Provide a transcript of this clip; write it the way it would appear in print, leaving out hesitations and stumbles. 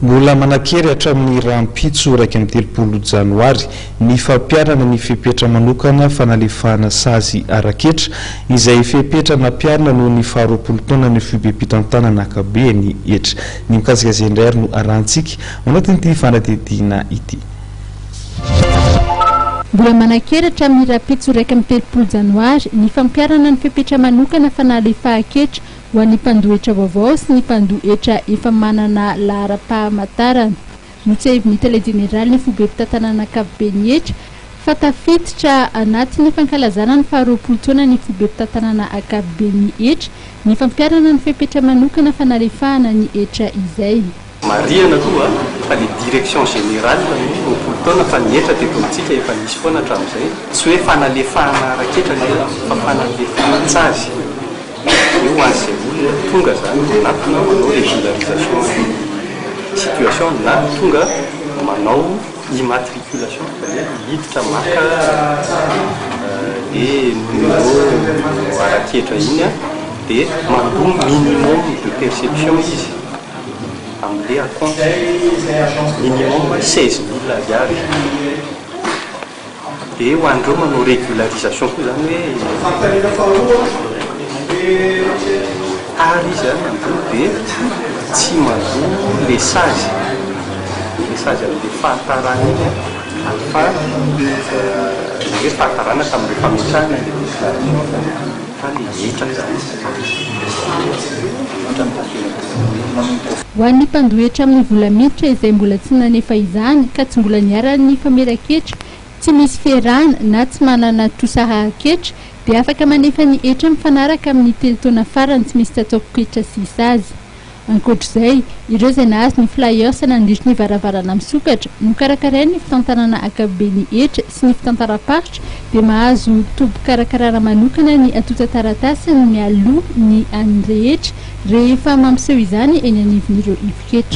Mbola manankery hatramin'ny rahampitso raiky amin'ny 3 Janoary ny fampiharana ny fepetra manokana fanalefahana sazy ara-ketra izay fepetra nampiarina noho ny faha 20 taonan'ny foibe-pitantanana an-kibon'ny Hetra. Ny mikasika izay indray no arantsika anatin'ity fanadidina ity. Mbola manankery hatramin'ny rahampitso raiky amin'ny 3 Janoary ny fampiharana ny fepetra manokana fanalefahana ho an'ny mpandohetra vaovao sy ny mpandohetra efa manana lahara-pahamantarana. Notsehivy tele generaly ny foibe-pitantanana an-kibon'ny Hetra fa tafiditra anatin'ny fankalazana ny faha 20 taonan'ny foibe-pitantanana an-kibon'ny Hetra ny fampiharana ny fepetra manokana fanalefahana ny Hetra izay. Mariana koa fa le direction générale no poltona fa ny Hetra tetontsika efa misy foana hatramin'izay tsy hoe fanalefahana ara-ketra fa fanalefahana sazy. Io azy olona tonga zany na tonga manao régularisation situation na tonga manao immatriculation hiditra maka e numéro ara-ketra iny dia mandom minimum de perception izy amle acompte minimum 16 000 ariary dia ho andreo manao régularisation koa zany hoe ary zany andreo dia tsy mandoa le sazy amin'le fahatarana iny fa hoe fahatarana tamin'le fametrahana le déclaration fa le Hetra zany. Ho an'ny mpandohetra amin'ny vola miditra izay mbola tsy nanefa izany ka tsy mbola niaran'ny famera-ketra tsy misy fiarahana na tsy manana tosaha-ketra dia afaka manefa ny Hetra mifanaraka amin'ny 3 taona farany tsy misy tatao-ketra sy sazy. Ankoatr'izay, ireo izay nahazo ny flyers nandritry ny varavarana misokatra no karakarain'ny fitantanana an-kibon'ny Hetra sy ny fitantara-paritra dia mahazo tobo karakarana manokana ny atota taratasy ny mialoha ny an'ny rehetra rehefa mampiseho izany eny anivon'ireo ivo-ketra.